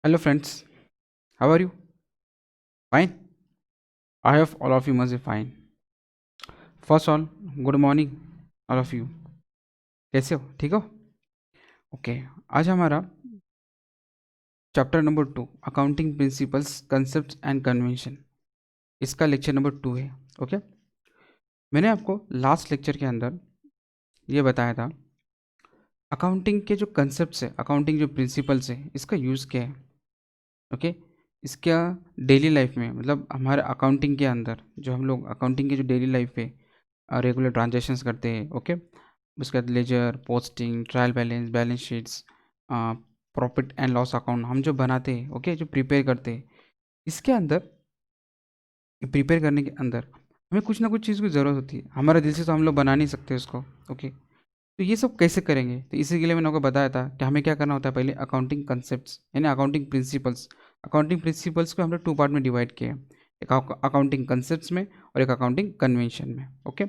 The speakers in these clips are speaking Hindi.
Hello friends, how are you? Fine? I hope all of you must be fine. First all, good morning all of you. कैसे हो? ठीक हो? ओके आज हमारा chapter number 2 accounting principles concepts and convention इसका लेक्चर नंबर 2 है. ओके मैंने आपको लास्ट लेक्चर के अंदर ये बताया था अकाउंटिंग के जो कंसेप्ट्स है, अकाउंटिंग जो प्रिंसिपल्स है, इसका यूज़ क्या है. ओके इसका डेली लाइफ में मतलब हमारे अकाउंटिंग के अंदर जो हम लोग अकाउंटिंग की जो डेली लाइफ पे रेगुलर ट्रांजेक्शन्स करते हैं. ओके उसके बाद ledger, posting, trial balance, balance sheets, profit and loss account हम जो बनाते हैं, ओके जो प्रिपेयर करते हैं, इसके अंदर प्रिपेयर करने के अंदर हमें कुछ ना कुछ चीज़ की ज़रूरत होती है. हमारे दिल से तो हम लोग बना नहीं सकते उसको. ओके तो ये सब कैसे करेंगे, तो इसी के लिए मैंने आपको बताया था कि हमें क्या करना होता है. पहले अकाउंटिंग कंसेप्ट्स यानी अकाउंटिंग प्रिंसिपल्स को हमने 2 पार्ट में डिवाइड किया है. एक अकाउंटिंग कंसेप्ट्स में और एक अकाउंटिंग कन्वेंशन में. ओके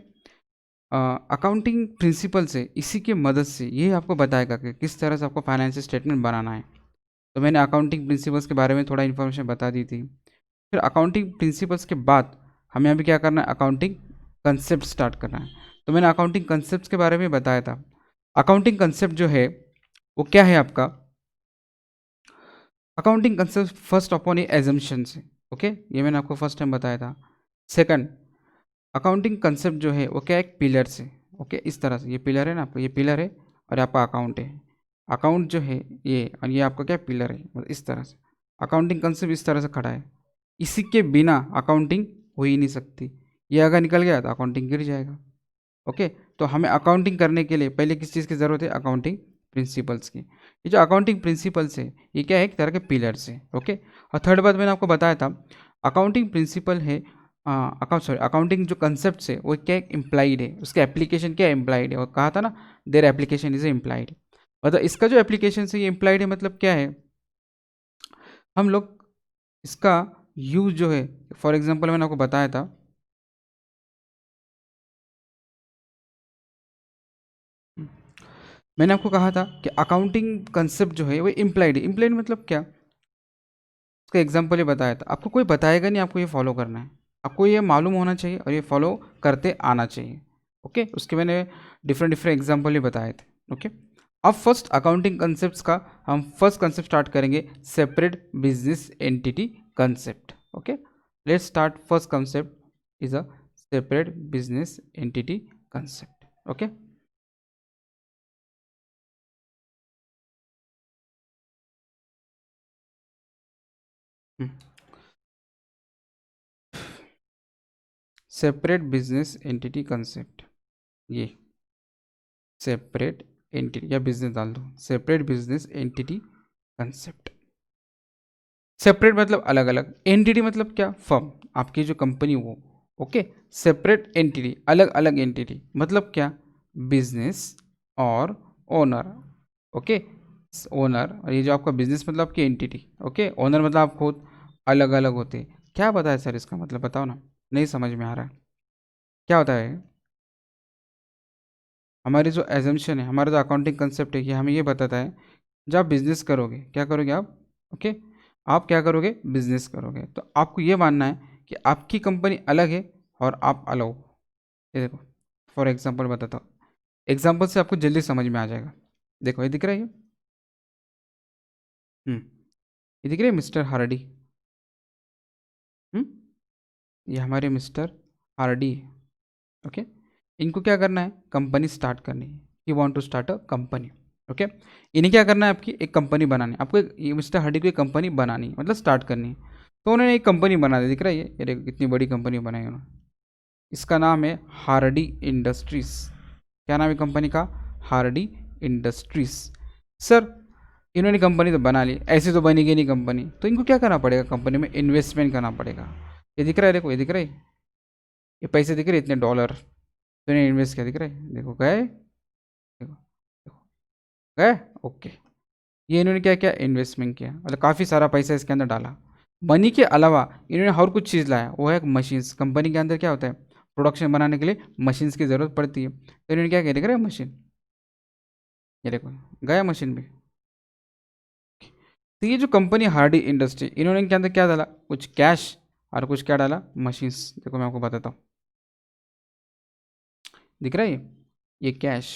अकाउंटिंग प्रिंसिपल से इसी के मदद से ये आपको बताएगा कि किस तरह से आपको फाइनेंशियल स्टेटमेंट बनाना है. तो मैंने अकाउंटिंग प्रिंसिपल्स के बारे में थोड़ा इन्फॉर्मेशन बता दी थी. फिर अकाउंटिंग प्रिंसिपल्स के बाद हमें अभी क्या करना है, अकाउंटिंग कंसेप्ट स्टार्ट करना है. तो मैंने अकाउंटिंग कंसेप्ट के बारे में बताया था. अकाउंटिंग कंसेप्ट जो है वो क्या है आपका. अकाउंटिंग कंसेप्ट फर्स्ट अपॉन ये एजम्पशन से. ओके ये मैंने आपको फर्स्ट टाइम बताया था. सेकंड अकाउंटिंग कंसेप्ट जो है वो क्या है, एक पिलर से. ओके इस तरह से ये पिलर है ना आपका, ये पिलर है और आपका अकाउंट है. अकाउंट जो है ये और ये आपका क्या पिलर है, मतलब इस तरह से अकाउंटिंग कंसेप्ट इस तरह से खड़ा है. इसी के बिना अकाउंटिंग हो ही नहीं सकती. ये अगर निकल गया तो अकाउंटिंग गिर जाएगा. ओके तो हमें अकाउंटिंग करने के लिए पहले किस चीज़ की ज़रूरत है, अकाउंटिंग प्रिंसिपल्स की. ये जो अकाउंटिंग प्रिंसिपल्स है ये क्या है, एक तरह के पिलर्स है. ओके और थर्ड बात मैंने आपको बताया था अकाउंटिंग प्रिंसिपल है अकाउंटिंग जो कंसेप्ट है वो क्या इम्प्लाइड है, उसके एप्लीकेशन क्या इम्प्लाइड है. और कहा था ना देयर एप्लीकेशन इज इम्प्लाइड. मतलब इसका जो एप्लीकेशन है ये इम्प्लाइड है. मतलब क्या है, हम लोग इसका यूज जो है, फॉर एग्जांपल मैंने आपको बताया था मैंने आपको कहा था कि अकाउंटिंग कंसेप्ट जो है वो इम्प्लाइड है. इम्प्लाइड मतलब क्या, उसका एग्जांपल ये बताया था. आपको कोई बताएगा नहीं, आपको ये फॉलो करना है. आपको ये मालूम होना चाहिए और ये फॉलो करते आना चाहिए. ओके उसके मैंने डिफरेंट डिफरेंट एग्जांपल ही बताए थे. ओके अब फर्स्ट अकाउंटिंग कंसेप्ट का हम फर्स्ट कंसेप्ट स्टार्ट करेंगे, separate business entity concept. Okay let's start. First concept is a separate business entity concept. Okay separate business entity concept, ये सेपरेट एंटिटी या बिजनेस डाल दो, separate business entity concept. Separate मतलब अलग अलग, एंटिटी मतलब क्या, फर्म, आपकी जो कंपनी वो. ओके सेपरेट एंटिटी अलग अलग एंटिटी मतलब क्या, बिजनेस और ओनर. ओके ओनर और ये जो आपका बिजनेस मतलब आपकी एंटिटी. ओके ओनर मतलब आप खुद, अलग अलग होते. क्या बताया सर इसका मतलब, बताओ ना, नहीं समझ में आ रहा है क्या होता है. हमारी जो एजम्पशन है, हमारा जो अकाउंटिंग कंसेप्ट है, ये हमें ये बताता है जब आप बिजनेस करोगे क्या करोगे आप. ओके आप क्या करोगे, बिजनेस करोगे, तो आपको ये मानना है कि आपकी कंपनी अलग है और आप अलग हो. ये देखो फॉर एग्जांपल बताता हूँ, एग्जांपल से आपको जल्दी समझ में आ जाएगा. देखो ये दिख रहा है ये. ये दिख रही है मिस्टर हार्डी. हम्म ये हमारे मिस्टर हार्डी है. ओके इनको क्या करना है, कंपनी स्टार्ट करनी है. You want to start a company. Okay इन्हें क्या करना है, आपकी एक कंपनी बनानी है. आपको ये मिस्टर हार्डी को एक कंपनी बनानी है, मतलब स्टार्ट करनी है. तो उन्होंने एक कंपनी बना दी, दिख रहा है ये देखो कितनी बड़ी कंपनी बनाई उन्होंने. इसका नाम है हार्डी इंडस्ट्रीज. क्या नाम है कंपनी का, हार्डी इंडस्ट्रीज. सर इन्होंने कंपनी तो बना ली, ऐसे तो बनेगी नहीं कंपनी, तो इनको क्या करना पड़ेगा, कंपनी में इन्वेस्टमेंट करना पड़ेगा. ये दिख रहा है देखो, ये दिख रहा है, ये पैसे दिख रहे इतने डॉलर, तो इन्हें इन्वेस्ट किया, दिख रहा है देखो गए, देखो देखो गए. ओके ये इन्होंने क्या किया, इन्वेस्टमेंट किया, मतलब काफ़ी सारा पैसा इसके अंदर डाला. मनी के अलावा इन्होंने और कुछ चीज़ लाया, वो है मशीन्स. कंपनी के अंदर क्या होता है, प्रोडक्शन बनाने के लिए मशीन्स की ज़रूरत पड़ती है. तो इन्होंने क्या किया, देख रहे हैं मशीन, ये देखो गया मशीन भी. तो ये जो कंपनी हार्डी इंडस्ट्री, इन्होंने क्या अंदर क्या डाला, कुछ कैश और कुछ क्या डाला, मशीन्स। देखो मैं आपको बताता हूँ, दिख रहा है ये कैश,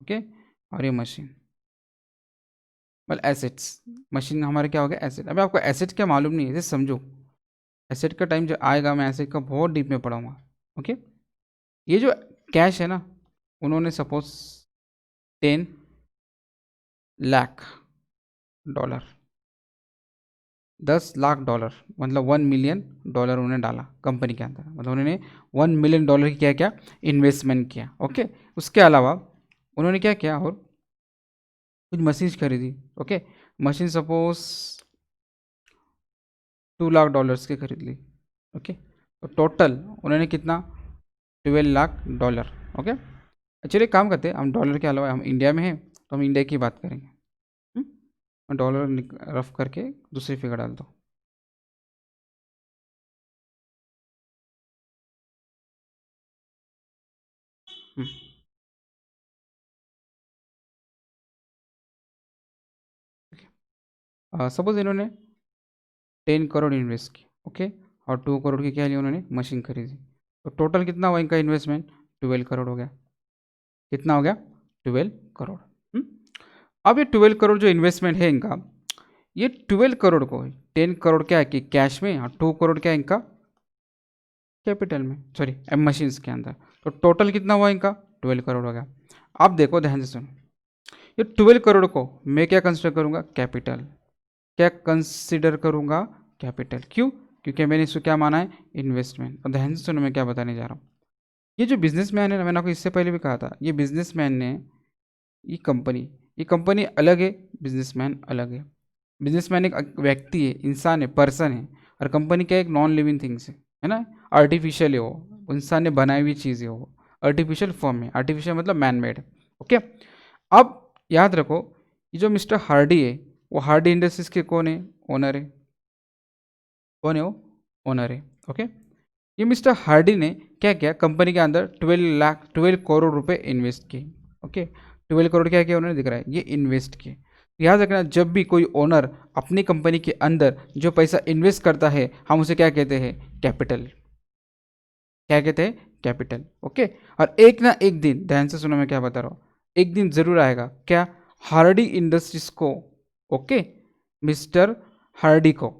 ओके, और ये मशीन, मतलब एसेट्स। मशीन हमारे क्या हो गया, एसेट। अभी आपको एसेट क्या मालूम नहीं है, इसे समझो। एसेट का टाइम जो आएगा मैं एसेट का बहुत डीप में पढ़ाऊंगा, ओके। ये जो कैश है ना, उन्होंने सपोज 10 लाख डॉलर, $10 लाख, मतलब $1 मिलियन उन्होंने डाला कंपनी के अंदर, मतलब उन्होंने $1 मिलियन की क्या क्या इन्वेस्टमेंट किया, ओके। उसके अलावा उन्होंने क्या किया, और कुछ मशीन्स खरीदी, ओके। मशीन सपोज $2 लाख की खरीद ली, ओके। तो टोटल उन्होंने कितना, $12 लाख, ओके। चलिए काम करते हैं, हम डॉलर के अलावा हम इंडिया में हैं तो हम इंडिया की बात करेंगे। डॉलर रफ करके दूसरी फिगर डाल दो। सपोज इन्होंने 10 करोड़ इन्वेस्ट की, ओके, और 2 करोड़ की क्या लिया उन्होंने, मशीन खरीदी। तो टोटल कितना हुआ इनका इन्वेस्टमेंट, 12 करोड़ हो गया। कितना हो गया, 12 करोड़। अब ये 12 करोड़ जो इन्वेस्टमेंट है इनका, ये 12 करोड़ को 10 करोड़ क्या है कि कैश में, और 2 करोड़ क्या है इनका कैपिटल में, सॉरी मशीन्स के अंदर। तो टोटल कितना हुआ इनका, 12 करोड़ हो गया। अब देखो ध्यान से सुनो, ये 12 करोड़ को मैं क्या कंसिडर करूंगा, कैपिटल। क्या कंसिडर करूंगा, कैपिटल। क्यों, क्योंकि मैंने इसको क्या माना है, इन्वेस्टमेंट। और ध्यान से सुनो मैं क्या बताने जा रहा हूँ। ये जो बिजनेसमैन है ना, मैंने आपको इससे पहले भी कहा था, ये बिजनेसमैन ने ये कंपनी अलग है, बिजनेसमैन अलग है। बिजनेसमैन एक व्यक्ति है, इंसान है, पर्सन है, और कंपनी क्या एक नॉन लिविंग थिंग्स है ना, आर्टिफिशियल है वो इंसान ने बनाई हुई चीज़ है, वो आर्टिफिशियल फॉर्म है। आर्टिफिशियल मतलब मैन मेड, ओके। अब याद रखो, ये जो मिस्टर हार्डी है, वो हार्डी इंडस्ट्रीज के कौन है, ओनर है। कौन है वो, ओनर है, ओके। ये मिस्टर हार्डी ने क्या किया, कंपनी के अंदर 12 करोड़ रुपए इन्वेस्ट किए, ओके। 12 करोड़ क्या किया उन्होंने, दिख रहा है, ये इन्वेस्ट किए। याद रखना, जब भी कोई ओनर अपनी कंपनी के अंदर जो पैसा इन्वेस्ट करता है, हम उसे क्या कहते हैं, कैपिटल। क्या कहते हैं, कैपिटल, ओके। और एक ना एक दिन, ध्यान से सुनो मैं क्या बता रहा हूँ, एक दिन जरूर आएगा क्या, हार्डी इंडस्ट्रीज को, ओके, मिस्टर हार्डी को,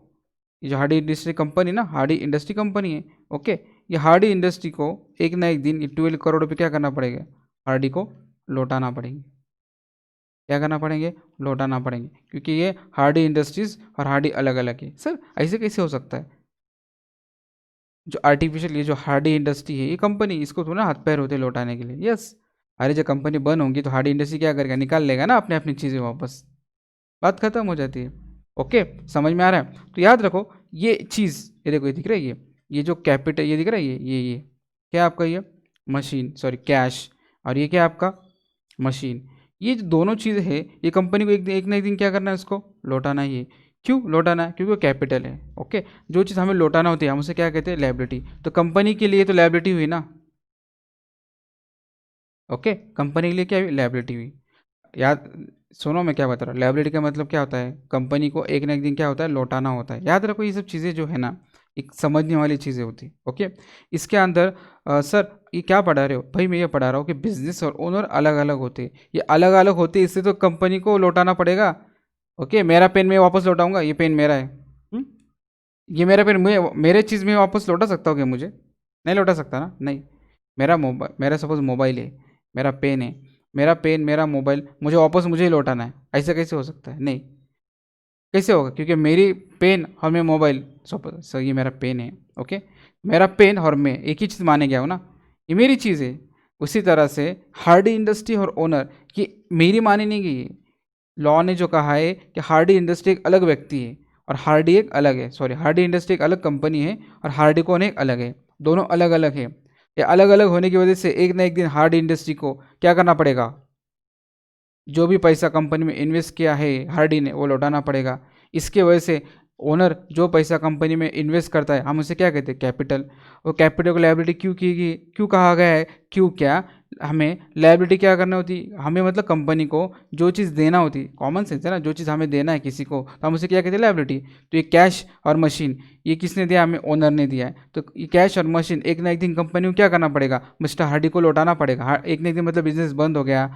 ये जो हार्डी इंडस्ट्री कंपनी ना, हार्डी इंडस्ट्री कंपनी है, ओके। ये हार्डी इंडस्ट्री को एक ना एक दिन ये 12 करोड़ रुपये क्या करना पड़ेगा, हार्डी को लौटाना पड़ेंगे। क्या करना पड़ेंगे, लौटाना पड़ेंगे, क्योंकि ये हार्डी इंडस्ट्रीज और हार्डी अलग अलग है। सर ऐसे कैसे हो सकता है, जो आर्टिफिशियल ये जो हार्डी इंडस्ट्री है, ये कंपनी, इसको थोड़ा हाथ पैर होते लौटाने के लिए, यस। अरे जब कंपनी बंद होगी तो हार्डी इंडस्ट्री क्या करेगा, निकाल लेगा ना अपने अपनी चीज़ें वापस, बात खत्म हो जाती है, ओके। समझ में आ रहा है। तो याद रखो, ये चीज़, ये देखो ये दिख रहा है, ये जो कैपिटल ये दिख रहा है, ये क्या आपका, ये मशीन, सॉरी कैश, और ये क्या आपका मशीन। ये जो दोनों चीज़ें है, ये कंपनी को एक ना एक दिन क्या करना है, इसको लौटाना ही है। क्यों लौटाना है, क्योंकि वो कैपिटल है, ओके। जो चीज़ हमें लौटाना होती है हम उसे क्या कहते हैं, लायबिलिटी। तो कंपनी के लिए तो लायबिलिटी हुई ना, ओके। कंपनी के लिए क्या हुई, लायबिलिटी हुई। याद सुनो मैं क्या बता रहा हूँ, लायबिलिटी का मतलब क्या होता है, कंपनी को एक ना एक दिन क्या होता है, लौटाना होता है। याद रखो ये सब चीज़ें जो है ना, एक समझने वाली चीज़ें होती है, ओके। इसके अंदर सर ये क्या पढ़ा रहे हो भाई, मैं ये पढ़ा रहा हूँ कि बिजनेस और ओनर अलग अलग होते हैं, ये अलग अलग होते हैं, इससे तो कंपनी को लौटाना पड़ेगा, ओके। मेरा पेन मैं वापस लौटाऊंगा, ये पेन मेरा है, ये मेरा पेन मैं मेरे चीज़ में वापस लौटा सकता हूँ क्या, मुझे नहीं लौटा सकता ना, नहीं। मेरा सपोज मोबाइल है, मेरा पेन है, मेरा पेन मेरा मोबाइल मुझे वापस मुझे ही लौटाना है, ऐसा कैसे हो सकता है, नहीं। कैसे होगा, क्योंकि मेरी पेन और मैं मोबाइल, सर ये मेरा पेन है, ओके। मेरा पेन और मैं एक ही चीज़ माने गया हूँ ना, ये मेरी चीज़ है। उसी तरह से हार्डी इंडस्ट्री और ओनर, ये मेरी मानी नहीं गई है। लॉ ने जो कहा है कि हार्डी इंडस्ट्री एक अलग व्यक्ति है और हार्डी एक अलग है, सॉरी हार्डी इंडस्ट्री एक अलग कंपनी है और हार्डी कौन एक अलग है, दोनों अलग अलग है। ये अलग अलग होने की वजह से एक ना एक दिन हार्डी इंडस्ट्री को क्या करना पड़ेगा, जो भी पैसा कंपनी में इन्वेस्ट किया है हार्डी ने, वो लौटाना पड़ेगा। इसके वजह से ओनर जो पैसा कंपनी में इन्वेस्ट करता है, हम उसे क्या कहते हैं, कैपिटल। और कैपिटल को लायबिलिटी क्यों की गई, क्यों कहा गया है, क्यों क्या, हमें लायबिलिटी क्या करना होती है, हमें मतलब कंपनी को जो चीज़ देना होती है, कॉमन सेंस है ना, जो चीज़ हमें देना है किसी को तो हम उसे क्या कहते हैं, लायबिलिटी। तो ये कैश और मशीन, ये किसने दिया, हमें ओनर ने दिया है। तो ये कैश और मशीन एक ना एक दिन कंपनी को क्या करना पड़ेगा, मिस्टर हार्डी को लौटाना पड़ेगा। एक ना एक दिन मतलब बिजनेस बंद हो गया,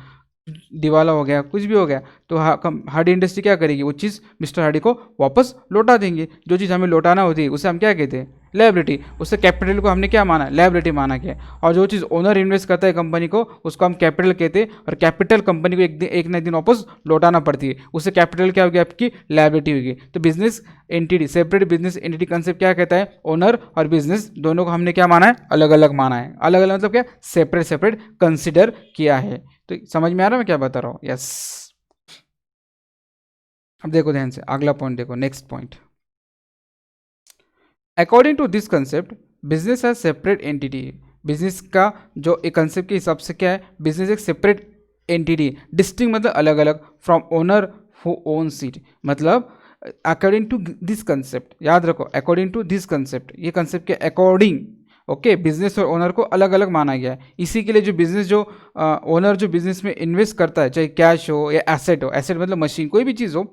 दिवाला हो गया, कुछ भी हो गया, तो हार्डी इंडस्ट्री क्या करेगी, वो चीज़ मिस्टर हार्डी को वापस लौटा देंगे। जो चीज़ हमें लौटाना होती है उसे हम क्या कहते हैं, लायबिलिटी। उससे कैपिटल को हमने क्या माना, लायबिलिटी माना गया। और जो चीज़ ओनर इन्वेस्ट करता है कंपनी को, उसको हम कैपिटल कहते हैं। और कैपिटल कंपनी को एक ना एक दिन वापस लौटाना पड़ती है, उससे कैपिटल क्या होगी, आपकी लायबिलिटी होगी। तो business entity, separate business entity concept क्या कहता है, ओनर और बिजनेस दोनों को हमने क्या माना है, अलग अलग माना है। अलग अलग मतलब क्या, सेपरेट सेपरेट कंसिडर किया है। तो समझ में आ रहा है मैं क्या बता रहा हूँ, यस। अब देखो ध्यान से, अगला पॉइंट देखो, next point. According to this concept business है सेपरेट एंटिटी। बिजनेस का जो एक कंसेप्ट के हिसाब से क्या है, बिजनेस एक सेपरेट एंटिटी, डिस्टिंक्ट मतलब अलग अलग, from owner who owns it. मतलब अकॉर्डिंग टू दिस कंसेप्ट, याद रखो, अकॉर्डिंग टू दिस कंसेप्ट, ये कंसेप्ट के अकॉर्डिंग ओके बिजनेस और ओनर को अलग अलग माना गया है। इसी के लिए जो बिजनेस जो ओनर जो बिजनेस में इन्वेस्ट करता है, चाहे कैश हो या एसेट हो, एसेट मतलब मशीन, कोई भी चीज़ हो,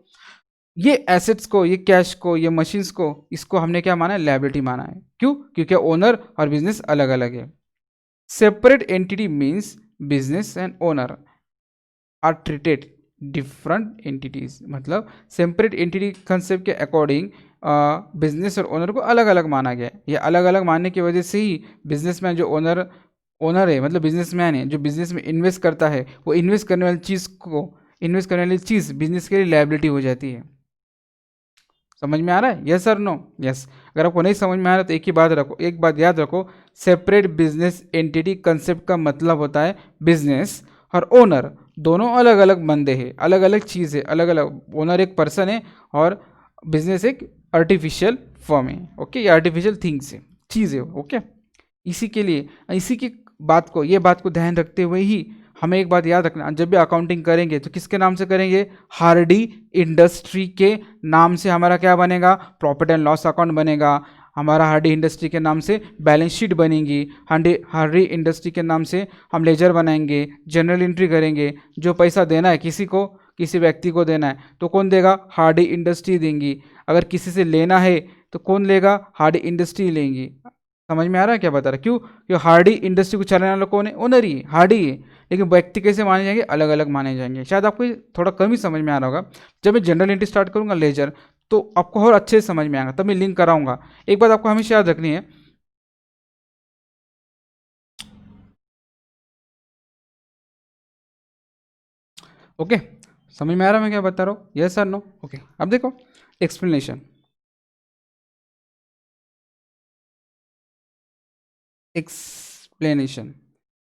ये एसेट्स को, ये कैश को, ये मशीन्स को, इसको हमने क्या माना है, लायबिलिटी माना है। क्यों, क्योंकि ओनर और बिजनेस अलग अलग है। Separate entity means business and owner are treated different entities. मतलब सेपरेट एंटिटी कंसेप्ट के अकॉर्डिंग बिजनेस और ओनर को अलग अलग माना गया है। ये अलग अलग मानने की वजह से ही बिजनेसमैन जो ओनर है, मतलब बिजनेसमैन है जो बिजनेस में इन्वेस्ट करता है, वो इन्वेस्ट करने वाली चीज़ बिजनेस के लिए लायबिलिटी हो जाती है। समझ में आ रहा है, यस सर, नो, यस। अगर आपको नहीं समझ में आ रहा तो एक बात याद रखो, सेपरेट बिजनेस एंटिटी कंसेप्ट का मतलब होता है बिजनेस और ओनर दोनों अलग अलग बंदे हैं, अलग अलग चीज़ है, अलग अलग। ओनर एक पर्सन है और बिजनेस एक आर्टिफिशियल फॉर्म है, ओके, ये आर्टिफिशियल थिंग्स है, चीज़ है, ओके। इसी के लिए, इसी की ये बात को ध्यान रखते हुए ही हमें एक बात याद रखना, जब भी अकाउंटिंग करेंगे तो किसके नाम से करेंगे, हार्डी इंडस्ट्री के नाम से हमारा क्या बनेगा, प्रॉफिट एंड लॉस अकाउंट बनेगा। हमारा हार्डी इंडस्ट्री के नाम से बैलेंस शीट बनेगी। हार्डी इंडस्ट्री के नाम से हम लेजर बनाएंगे, जनरल एंट्री करेंगे। जो पैसा देना है किसी को, किसी व्यक्ति को देना है तो कौन देगा, हार्डी इंडस्ट्री देंगी। अगर किसी से लेना है तो कौन लेगा, हार्डी इंडस्ट्री लेंगी। समझ में आ रहा है क्या बता रहा है, क्यों हार्डी इंडस्ट्री को चलाने वाला कौन है, ओनर ही, हार्डी है। लेकिन व्यक्ति कैसे माने जाएंगे, अलग अलग माने जाएंगे। शायद आपको थोड़ा कम ही समझ में आ रहा होगा। जब मैं जनरल एंट्री स्टार्ट करूंगा लेजर, तो आपको और अच्छे से समझ में आएगा, तब मैं लिंक कराऊंगा। एक बात आपको हमेशा याद रखनी है, ओके। समझ में आ रहा है मैं क्या बता रहा हूँ, यस सर, नो, ओके। अब देखो explanation, explanation.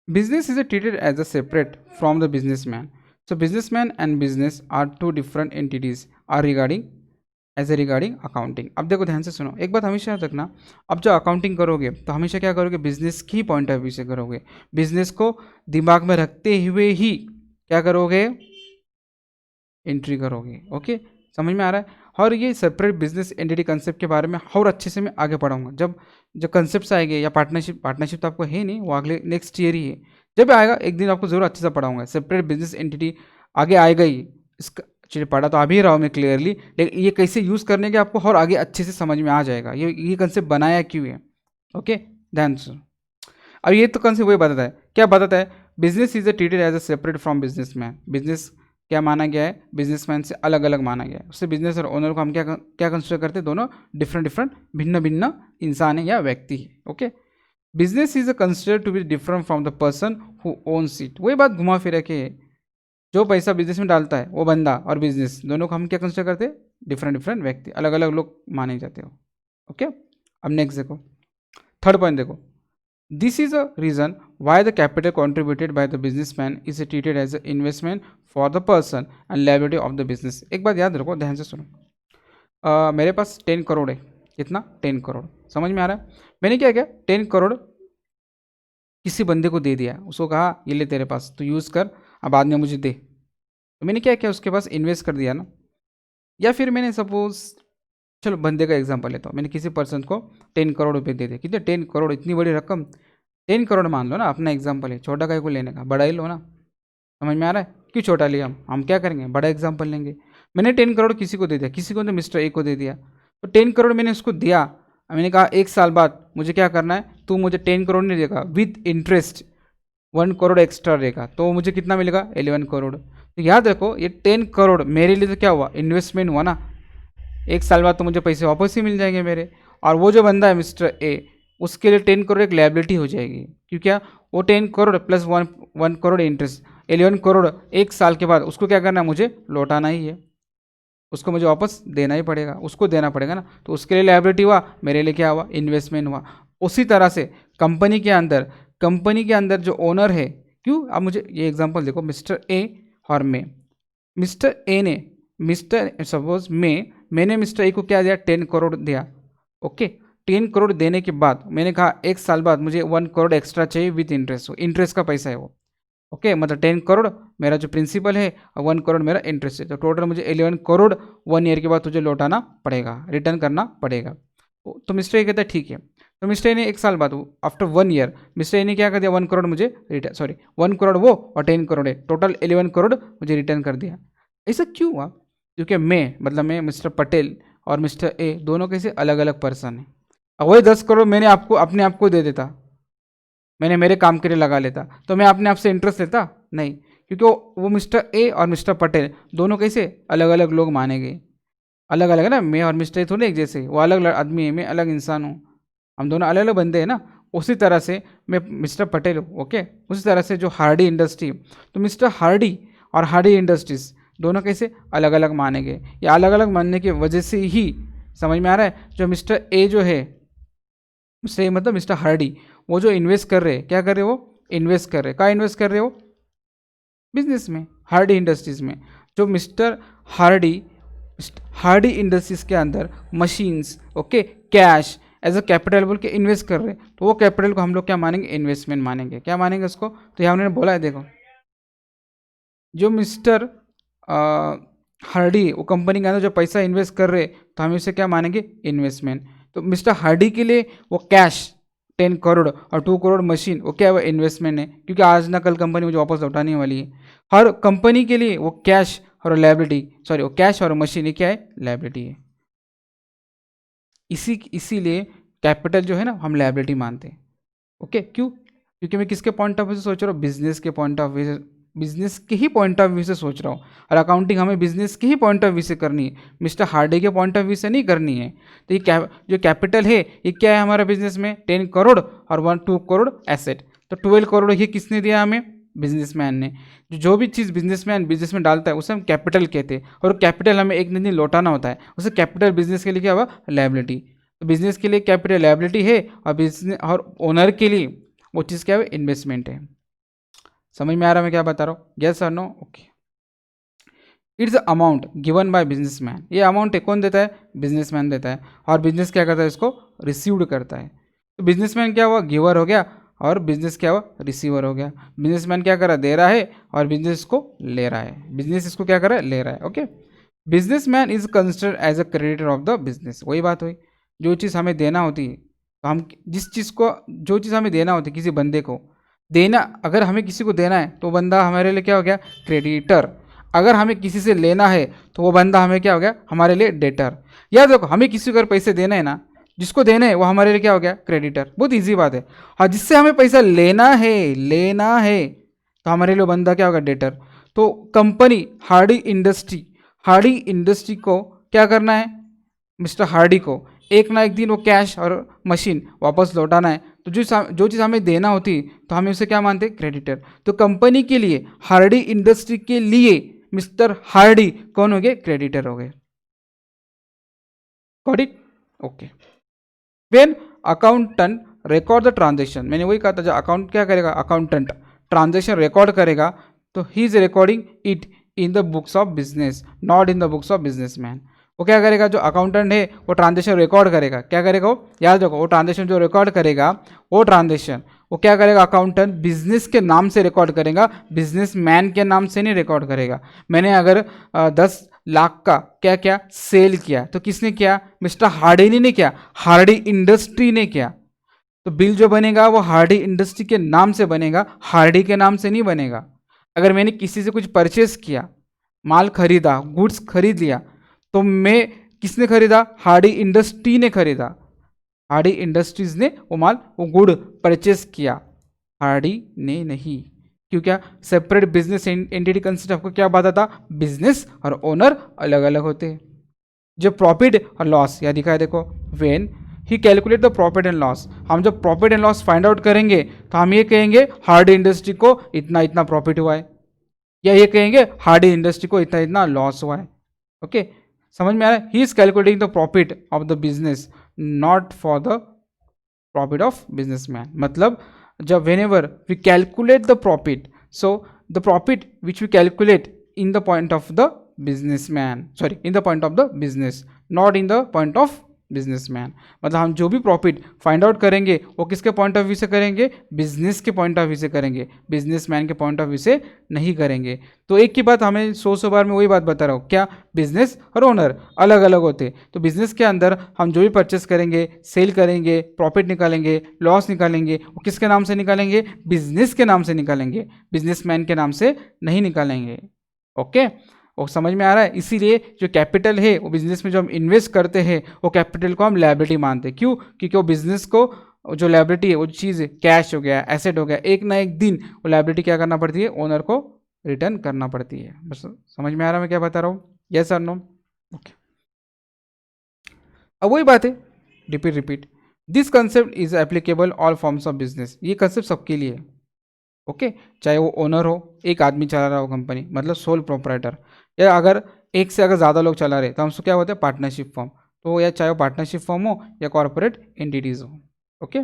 Business is treated as a separate from the businessman. So businessman and business are two different entities are regarding as a regarding accounting. अब देखो ध्यान से सुनो, एक बात हमेशा याद रखना, अब जो अकाउंटिंग करोगे तो हमेशा क्या करोगे, बिजनेस की पॉइंट ऑफ व्यू से करोगे। बिजनेस को दिमाग में रखते हुए ही क्या करोगे, एंट्री करोगे, ओके। समझ में आ रहा है। और ये सेपरेट बिजनेस एंटिटी कंसेप्ट के बारे में और अच्छे से मैं आगे पढ़ाऊंगा, जब जो कंसेप्ट आएंगे, या पार्टनरशिप तो आपको है नहीं, वो अगले नेक्स्ट ईयर ही है। जब आएगा एक दिन आपको जरूर अच्छे से पढ़ाऊंगा। सेपरेट बिजनेस एंटिटी आगे आएगा ही, इसका चलिए पढ़ा तो आ भी रहा हूँ मैं क्लियरली, लेकिन ये कैसे यूज़ करने के आपको और आगे अच्छे से समझ में आ जाएगा, ये कंसेप्ट बनाया क्यों है, ओके, ध्यान से। अब ये तो कंसेप्ट वही बताता है, क्या बताता है, business is treated as a separate from businessman. Business क्या माना गया है, बिजनेसमैन से अलग अलग माना गया है। उससे बिजनेस और ओनर को हम क्या कंसिडर करते हैं, दोनों डिफरेंट भिन्न भिन्न इंसान है या व्यक्ति है, okay. Business is consider to be different from the person who owns it. वही बात घुमा फिरा के, जो पैसा बिजनेस में डालता है वो बंदा और बिजनेस दोनों को हम क्या कंसिडर करते हैं, डिफरेंट व्यक्ति, अलग अलग लोग माने जाते हो, ओके। अब नेक्स्ट देखो, थर्ड पॉइंट देखो, this is a reason why the capital contributed by the businessman is treated as a investment for the person and liability of the business. एक बात याद रखो, ध्यान से सुनो, मेरे पास 10 करोड़ है, कितना, 10 करोड़, समझ में आ रहा है। मैंने क्या किया, 10 करोड़ किसी बंदे को दे दिया, उसको कहा ये ले तेरे पास, तो यूज़ कर, अब बाद में मुझे दे। तो मैंने क्या किया, उसके पास इन्वेस्ट कर दिया ना। या फिर मैंने सपोज, चलो बंदे का एग्जांपल लेता हूँ, मैंने किसी पर्सन को 10 करोड़ रुपए दे दिए, कितने, 10 करोड़, इतनी बड़ी रकम। 10 करोड़ मान लो ना, अपना एग्जाम्पल है, छोटा काय को लेने का, बड़ा ही लो ना। समझ में आ रहा है? क्यों छोटा लिया? हम क्या करेंगे, बड़ा एग्जाम्पल लेंगे। मैंने 10 करोड़ किसी को दे दिया, किसी को तो मिस्टर ए को दे दिया, तो 10 करोड़ मैंने उसको दिया। मैंने कहा 1 साल बाद मुझे क्या करना है, तू मुझे 10 करोड़ नहीं देगा, विथ इंटरेस्ट 1 करोड़ एक्स्ट्रा देगा, तो मुझे कितना मिलेगा, 11 करोड़। तो याद रखो ये 10 करोड़ मेरे लिए तो क्या हुआ, इन्वेस्टमेंट हुआ ना। 1 साल बाद तो मुझे पैसे वापस ही मिल जाएंगे मेरे। और वो जो बंदा है मिस्टर ए, उसके लिए 10 करोड़ एक लायबिलिटी हो जाएगी, क्योंकि वो 10 करोड़ प्लस 1 करोड़ इंटरेस्ट, 11 करोड़ 1 साल के बाद उसको क्या करना है, मुझे लौटाना ही है, उसको मुझे वापस देना ही पड़ेगा, उसको देना पड़ेगा ना। तो उसके लिए लायबिलिटी हुआ, मेरे लिए क्या हुआ, इन्वेस्टमेंट हुआ। उसी तरह से कंपनी के अंदर जो ओनर है, क्यों, अब मुझे ये एग्जांपल देखो, मिस्टर ए और मैं, मिस्टर ए ने सपोज मैंने मिस्टर ए को क्या दिया, 10 करोड़ दिया। ओके, 10 करोड़ देने के बाद मैंने कहा 1 साल बाद मुझे 1 करोड़ एक्स्ट्रा चाहिए विथ इंटरेस्ट, इंटरेस्ट का पैसा है वो। ओके, मतलब 10 करोड़ मेरा जो प्रिंसिपल है और 1 करोड़ मेरा इंटरेस्ट है, तो टोटल मुझे 11 करोड़ 1 ईयर के बाद तुझे लौटाना पड़ेगा, रिटर्न करना पड़ेगा। तो मिस्टर ए कहता है ठीक है। तो मिस्टर ए ने 1 साल बाद, आफ्टर 1 ईयर, मिस्टर ए ने क्या कर दिया, 1 करोड़ मुझे रिटर्न, सॉरी 1 करोड़ वो और 10 करोड़ है, टोटल 11 करोड़ मुझे रिटर्न कर दिया। ऐसा क्यों हुआ? क्योंकि मैं मिस्टर पटेल और मिस्टर ए दोनों कैसे अलग अलग पर्सन हैं। अब वही 10 करोड़ मैंने आपको अपने आप को दे देता, मैंने मेरे काम के लिए लगा लेता, तो मैं अपने आप से इंटरेस्ट लेता नहीं, क्योंकि वो मिस्टर ए और मिस्टर पटेल दोनों कैसे अलग अलग लोग माने गए, अलग अलग है ना। मैं और मिस्टर ए थोड़े एक जैसे, वो अलग आदमी है, मैं अलग इंसान हूँ, हम दोनों अलग अलग बंदे हैं ना। उसी तरह से मैं मिस्टर पटेल हूँ। ओके, उसी तरह से जो हार्डी इंडस्ट्री, तो मिस्टर हार्डी और हार्डी इंडस्ट्रीज दोनों कैसे अलग अलग माने गए। या अलग अलग मानने की वजह से ही, समझ में आ रहा है, जो मिस्टर ए जो है, मिस्टर ए मतलब मिस्टर हार्डी, वो जो इन्वेस्ट कर रहे हैं, क्या कर रहे हो, इन्वेस्ट कर रहे हैं, कहाँ इन्वेस्ट कर रहे हो, बिजनेस में, हार्डी इंडस्ट्रीज में। जो मिस्टर हार्डी हार्डी इंडस्ट्रीज के अंदर machines, okay, cash as a capital बोल के इन्वेस्ट कर रहे हैं, तो वो कैपिटल को हम लोग क्या मानेंगे, इन्वेस्टमेंट मानेंगे। क्या मानेंगे उसको? तो यहाँ उन्होंने बोला है, देखो, जो मिस्टर हार्डी वो कंपनी के अंदर जो पैसा इन्वेस्ट कर रहे, तो हम इसे क्या मानेंगे, इन्वेस्टमेंट। तो मिस्टर हार्डी के लिए वो कैश 10 करोड़ और 2 करोड़ मशीन, वो क्या है, वो इन्वेस्टमेंट है, क्योंकि आज ना कल कंपनी मुझे वापस लौटाने वाली है। हर कंपनी के लिए वो कैश और लायबिलिटी, सॉरी वो कैश और मशीन, ये क्या है, लायबिलिटी है। इसीलिए कैपिटल जो है ना हम लायबिलिटी मानते हैं। ओके, क्यों? क्योंकि मैं किसके पॉइंट ऑफ व्यू से सोच रहा हूँ, बिजनेस के पॉइंट ऑफ व्यू से, बिजनेस के ही पॉइंट ऑफ व्यू से सोच रहा हूँ। और अकाउंटिंग हमें बिजनेस के ही पॉइंट ऑफ व्यू से करनी है, मिस्टर हार्डे के पॉइंट ऑफ व्यू से नहीं करनी है। तो ये जो कैपिटल है, ये क्या है हमारा बिजनेस में, 10 करोड़ और 2 करोड़ एसेट। तो 12 करोड़ ये किसने दिया हमें, बिजनेसमैन ने। जो भी चीज़ बिजनेसमैन बिजनेस में डालता है उसे हम कैपिटल कहते हैं, और कैपिटल हमें एक दिन लौटाना होता है, उसे कैपिटल बिजनेस के लिए क्या हुआ, लायबिलिटी। तो बिजनेस के लिए कैपिटल लायबिलिटी है, और बिजनेस और ओनर के लिए वो चीज़ क्या है, इन्वेस्टमेंट है। समझ में आ रहा है मैं क्या बता रहा हूँ, यस और no? Okay, it's amount given by businessman. ये अमाउंट कौन देता है, बिजनेसमैन देता है, और बिजनेस क्या करता है, इसको रिसीव्ड करता है। तो बिजनेसमैन क्या हुआ, गिवर हो गया, और बिजनेस क्या हुआ, रिसीवर हो गया। बिजनेसमैन क्या कर रहा है, दे रहा है, और बिजनेस को ले रहा है, बिजनेस इसको क्या कर रहा है, ले रहा है। Okay, businessman is considered as a creditor of the business. वही बात हुई, जो चीज़ हमें देना होती है, तो हम जिस चीज़ को, जो चीज़ हमें देना होती है किसी बंदे को देना, अगर हमें किसी को देना है तो बंदा हमारे लिए क्या हो गया, क्रेडिटर। अगर हमें किसी से लेना है तो वो बंदा हमें क्या हो गया, हमारे लिए डेटर। याद रखो, हमें किसी को अगर पैसे देना है ना, जिसको देना है वो हमारे लिए क्या हो गया, क्रेडिटर। बहुत इजी बात है। हाँ, जिससे हमें पैसा लेना है तो हमारे लिए बंदा क्या होगा, डेटर। तो कंपनी हार्डी इंडस्ट्री को क्या करना है, मिस्टर हार्डी को एक ना एक दिन वो कैश और मशीन वापस लौटाना है। तो जो चीज़ हमें देना होती तो हमें उसे क्या मानते, क्रेडिटर। तो कंपनी के लिए, हार्डी इंडस्ट्री के लिए मिस्टर हार्डी कौन हो गए, क्रेडिटर हो गए। Got it? Okay. When accountant record the transaction, मैंने वही कहा था, जो अकाउंट क्या करेगा, अकाउंटेंट ट्रांजेक्शन रिकॉर्ड करेगा, तो he is recording it in the books of business, not in the books of businessman. वो क्या करेगा, जो अकाउंटेंट है वो ट्रांजेक्शन रिकॉर्ड करेगा, क्या करेगा वो, याद रखो, वो ट्रांजेक्शन जो रिकॉर्ड करेगा, वो ट्रांजेक्शन वो क्या करेगा, अकाउंटेंट बिजनेस के नाम से रिकॉर्ड करेगा, बिजनेसमैन के नाम से नहीं रिकॉर्ड करेगा। मैंने अगर 10 लाख का क्या क्या सेल किया, तो किसने किया, मिस्टर हार्डी ने किया, हार्डी इंडस्ट्री ने किया। तो बिल जो बनेगा वो हार्डी इंडस्ट्री के नाम से बनेगा, हार्डी के नाम से नहीं बनेगा। अगर मैंने किसी से कुछ परचेस किया, माल खरीदा, गुड्स खरीद लिया, तो मैं किसने खरीदा? हार्डी इंडस्ट्री ने खरीदा, हार्डी इंडस्ट्रीज ने वो माल, वो गुड परचेस किया, हार्डी ने नहीं। क्यों? क्या सेपरेट बिजनेस एंटिटी कंसेप्ट आपको क्या बताता था? बिजनेस और ओनर अलग अलग होते हैं। जो प्रॉफिट और लॉस यहाँ दिखाया देखो, when he calculate the profit and loss, हम जब profit and loss find out करेंगे तो हम ये कहेंगे हार्डी इंडस्ट्री को इतना इतना प्रॉफिट हुआ है, या ये कहेंगे हार्डी इंडस्ट्री को इतना इतना लॉस हुआ है। ओके, समझ में आ रहा है? He is calculating the profit of the business, not for the profit of businessman. मतलब जब whenever we calculate the profit, so the profit which we calculate in the point of the businessman, sorry, in the point of the business, not in the point of businessman। मतलब हम जो भी प्रॉफिट फाइंड आउट करेंगे वो किसके पॉइंट ऑफ व्यू से करेंगे? बिजनेस के पॉइंट ऑफ व्यू से करेंगे, बिजनेसमैन के पॉइंट ऑफ व्यू से नहीं करेंगे। तो एक की बात हमें 100 बार में वही बात बता रहा हूँ, क्या बिजनेस और ओनर अलग अलग होते। तो बिजनेस के अंदर हम जो भी परचेस करेंगे, सेल करेंगे, प्रॉफिट निकालेंगे, लॉस निकालेंगे, वो किसके नाम से निकालेंगे? बिजनेस के नाम से निकालेंगे, बिजनेसमैन के नाम से नहीं निकालेंगे। ओके, वो समझ में आ रहा है? इसीलिए जो कैपिटल है वो बिजनेस में जो हम इन्वेस्ट करते हैं वो कैपिटल को हम लायबिलिटी मानते हैं। क्यों? क्योंकि वो बिजनेस को जो लायबिलिटी है, वो चीज़ कैश हो गया, एसेट हो गया, एक ना एक दिन वो लायबिलिटी क्या करना पड़ती है? ओनर को रिटर्न करना पड़ती है। बस समझ में आ रहा है मैं क्या बता रहा हूँ? यस और नो? ओके, अब वही बात है, repeat, this concept is applicable all forms of business. ये कंसेप्ट सबके लिए है। ओके, चाहे वो ओनर हो, एक आदमी चला रहा हो कंपनी, मतलब सोल प्रोपराइटर, या अगर एक से अगर ज़्यादा लोग चला रहे तो हमसे क्या होता है? Partnership form. तो या चाहे वो पार्टनरशिप फॉर्म हो या कॉर्पोरेट एंटिटीज हो। Okay,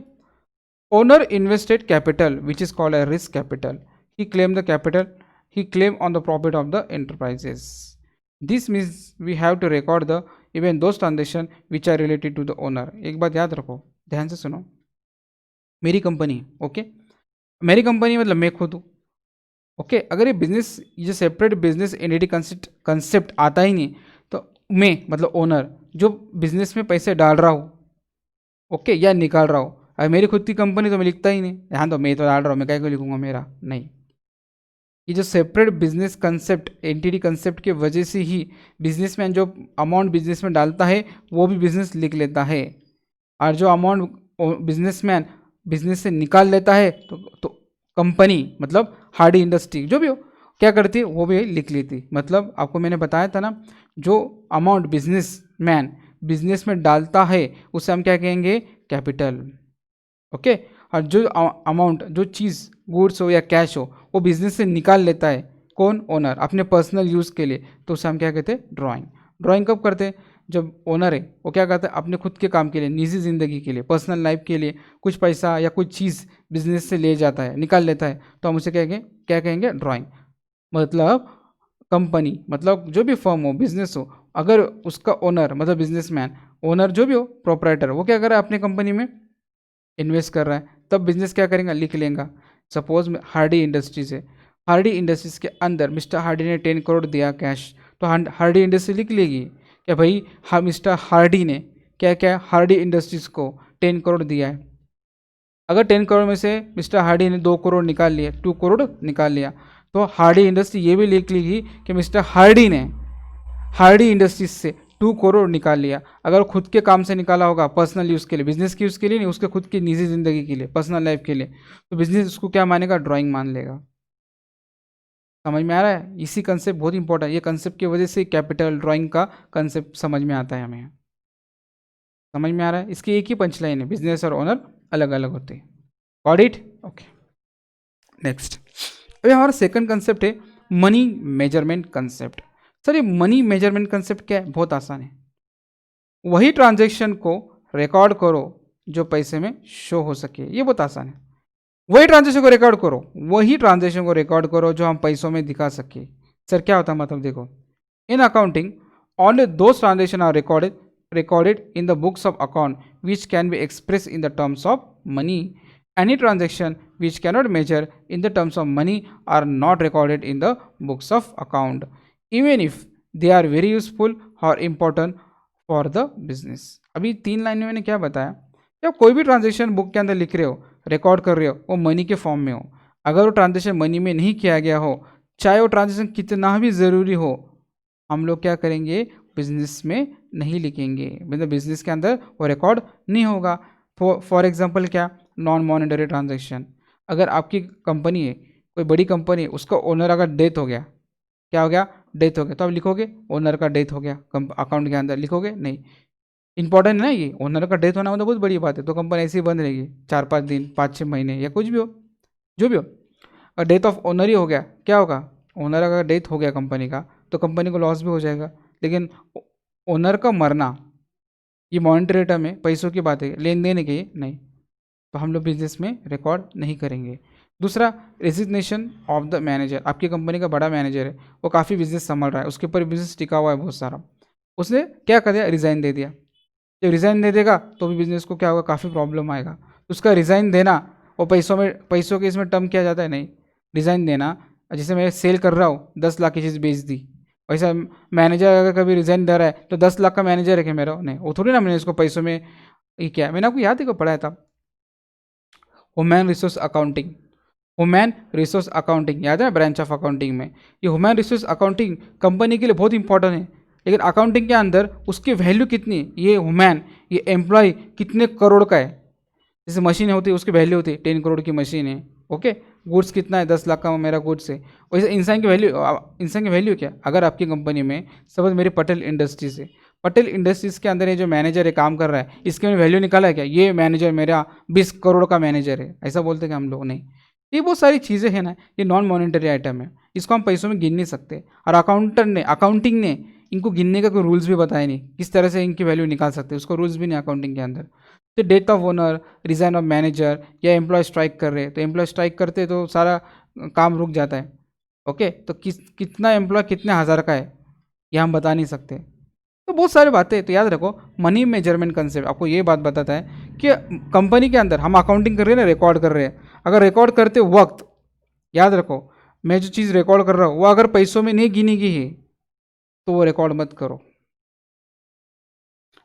owner invested capital which is called a risk capital, he claim the capital, he claim on the profit of the enterprises. This means we have to record the even those transaction which are related to the owner. एक बात याद रखो, ध्यान से सुनो, मेरी कंपनी, ओके, मेरी कंपनी मतलब मैं खुद हूँ। ओके, अगर ये बिजनेस, ये सेपरेट बिजनेस एंटिटी कंसेप्ट आता ही नहीं, तो मैं मतलब ओनर जो बिजनेस में पैसे डाल रहा हूँ, ओके, या निकाल रहा हूँ, अगर मेरी खुद की कंपनी तो मैं लिखता ही नहीं, यहाँ तो मैं तो डाल रहा हूँ, मैं क्या को लिखूंगा मेरा? नहीं। ये जो separate business concept entity concept की वजह से ही बिजनेसमैन जो अमाउंट बिजनेस में डालता है वो भी बिजनेस लिख लेता है, और जो अमाउंट बिजनेसमैन बिजनेस से निकाल लेता है तो कंपनी मतलब हार्डी इंडस्ट्री जो भी हो क्या करती है? वो भी लिख लेती। मतलब आपको मैंने बताया था ना, जो अमाउंट बिजनेसमैन बिजनेस में डालता है उसे हम क्या कहेंगे? कैपिटल। ओके, और जो अमाउंट, जो चीज़ गुड्स हो या कैश हो वो बिजनेस से निकाल लेता है, कौन? ओनर, अपने पर्सनल यूज़ के लिए, तो उसे हम क्या कहते हैं? ड्राइंग। ड्राइंग कब करते हैं? जब ओनर है वो क्या करता है? अपने खुद के काम के लिए, निजी ज़िंदगी के लिए, पर्सनल लाइफ के लिए कुछ पैसा या कुछ चीज़ बिजनेस से ले जाता है, निकाल लेता है, तो हम उसे क्या कहेंगे? ड्राइंग। मतलब कंपनी, मतलब जो भी फर्म हो, बिजनेस हो, अगर उसका ओनर मतलब बिजनेसमैन, ओनर जो भी हो, प्रोपराइटर, वो क्या कर रहा है? अपने कंपनी में इन्वेस्ट कर रहा है, तब बिजनेस क्या करेंगे? लिख लेंगे। सपोज हार्डी इंडस्ट्रीज है, हार्डी इंडस्ट्रीज के अंदर मिस्टर हार्डी ने 10 करोड़ दिया कैश, तो हार्डी इंडस्ट्री लिख लेगी क्या भाई? हाँ, मिस्टर हार्डी ने क्या हार्डी इंडस्ट्रीज को 10 करोड़ दिया है। अगर 10 करोड़ में से मिस्टर हार्डी ने 2 करोड़ निकाल लिया, 2 करोड़ निकाल लिया, तो हार्डी इंडस्ट्री ये भी लिख लेगी कि मिस्टर हार्डी ने हार्डी इंडस्ट्रीज से 2 करोड़ निकाल लिया। अगर खुद के काम से निकाला होगा, पर्सनल यूज़ के लिए, बिजनेस के यूज़ के लिए नहीं, उसके खुद की निजी ज़िंदगी के लिए, पर्सनल लाइफ के लिए, तो बिजनेस उसको क्या मानेगा? ड्राइंग मान लेगा। समझ में आ रहा है? इसी कंसेप्ट बहुत इंपॉर्टेंट है, ये कंसेप्ट की वजह से कैपिटल ड्राइंग का कंसेप्ट समझ में आता है हमें। समझ में आ रहा है? इसकी एक ही पंचलाइन है, बिजनेस और ओनर अलग अलग होते हैं। Got it? Okay, next. अभी हमारा सेकंड कंसेप्ट है मनी मेजरमेंट कंसेप्ट। सर ये मनी मेजरमेंट कंसेप्ट क्या है? बहुत आसान है, वही ट्रांजैक्शन को रिकॉर्ड करो जो पैसे में शो हो सके। ये बहुत आसान है, वही ट्रांजैक्शन को रिकॉर्ड करो, वही ट्रांजैक्शन को रिकॉर्ड करो जो हम पैसों में दिखा सके। सर क्या होता है? मतलब देखो, in accounting only those transactions are recorded in the books of account which can be expressed in the terms of money. Any transaction which cannot measure in the terms of money are not recorded in the books of account, even if they are very useful or important for the business. अभी 3 लाइन में मैंने क्या बताया या कोई भी ट्रांजेक्शन बुक के अंदर लिख रहे हो, रिकॉर्ड कर रहे हो, वो मनी के फॉर्म में हो। अगर वो ट्रांजेक्शन मनी में नहीं किया गया हो, चाहे वो ट्रांजेक्शन कितना भी ज़रूरी हो, हम लोग क्या करेंगे, बिजनेस में नहीं लिखेंगे, मतलब बिजनेस के अंदर वो रिकॉर्ड नहीं होगा। फॉर एग्जांपल क्या, नॉन मॉनिटरी ट्रांजैक्शन। अगर आपकी कंपनी है, कोई बड़ी कंपनी है, उसका ओनर अगर डेथ हो गया, क्या हो गया, डेथ हो गया, तो आप लिखोगे ओनर का डेथ हो गया अकाउंट के अंदर, लिखोगे नहीं। इंपॉर्टेंट है ना ये, ओनर का डेथ होना मतलब बहुत बड़ी बात है, तो कंपनी ऐसे ही बंद रहेगी 4-5 दिन, 5-6 महीने या कुछ भी हो, जो भी हो। और डेथ ऑफ ओनर ही हो गया, क्या होगा, ओनर अगर डेथ हो गया कंपनी का, तो कंपनी को लॉस भी हो जाएगा। लेकिन ओनर का मरना, ये मॉनिटरी टर्म है, पैसों की बात है, लेन देन की नहीं, तो हम लोग बिजनेस में रिकॉर्ड नहीं करेंगे। दूसरा, रेजिग्नेशन ऑफ द मैनेजर। आपकी कंपनी का बड़ा मैनेजर है, वो काफ़ी बिजनेस संभाल रहा है, उसके ऊपर बिजनेस टिका हुआ है बहुत सारा, उसने क्या कर दिया, रिज़ाइन दे दिया। जब रिज़ाइन दे देगा तो भी बिजनेस को क्या होगा, काफ़ी प्रॉब्लम आएगा। तो उसका रिज़ाइन देना, वो पैसों के इसमें टर्म किया जाता है नहीं, रिज़ाइन देना। जैसे मैं सेल कर रहा हूँ, 10 लाख की चीज़ बेच दी, वैसा मैनेजर अगर कभी रिज़ाइन दे रहा है तो 10 लाख का मैनेजर है क्या मेरा, नहीं, वो थोड़ी ना मैंने इसको पैसों में ये क्या, मैंने आपको याद है को पढ़ाया था, human resource accounting. Human resource accounting याद है, ब्रांच ऑफ अकाउंटिंग में ये ह्यूमन रिसोर्स अकाउंटिंग कंपनी के लिए बहुत इंपॉर्टेंट है। लेकिन अकाउंटिंग के अंदर उसकी वैल्यू कितनी है, ये ह्यूमन, ये एम्प्लॉय कितने करोड़ का है। जैसे मशीन होती है उसकी वैल्यू होती है 10 करोड़ की मशीन है, ओके। गुड्स कितना है, 10 लाख का मेरा गुड्स है। वैसे इंसान की वैल्यू क्या, अगर आपकी कंपनी में सपोज मेरी पटेल इंडस्ट्रीज है, पटेल इंडस्ट्रीज के अंदर ये जो मैनेजर है काम कर रहा है, इसके मैंने वैल्यू निकाला है क्या, ये मैनेजर मेरा 20 करोड़ का मैनेजर है, ऐसा बोलते हैं हम लोग, नहीं। ये बहुत सारी चीज़ें हैं ना, ये नॉन मॉनिटरी आइटम है, इसको हम पैसों में गिन नहीं सकते। और अकाउंटिंग ने इनको गिनने का कोई रूल्स भी बताया नहीं, किस तरह से इनकी वैल्यू निकाल सकते हैं, उसको रूल्स भी नहीं अकाउंटिंग के अंदर। तो death of owner, resign of manager, या एम्प्लॉय स्ट्राइक कर रहे, तो एम्प्लॉय स्ट्राइक करते तो सारा काम रुक जाता है, ओके। तो कितना एम्प्लॉय कितने हज़ार का है, ये हम बता नहीं सकते। तो बहुत सारी बातें, तो याद रखो, मनी मेजरमेंट कंसेप्ट आपको ये बात बताता है कि कंपनी के अंदर हम अकाउंटिंग कर रहे हैं ना, रिकॉर्ड कर रहे हैं, अगर रिकॉर्ड करते वक्त याद रखो, मैं जो चीज़ रिकॉर्ड कर रहा हूँ वो अगर पैसों में नहीं गिनी गई है तो वो रिकॉर्ड मत करो।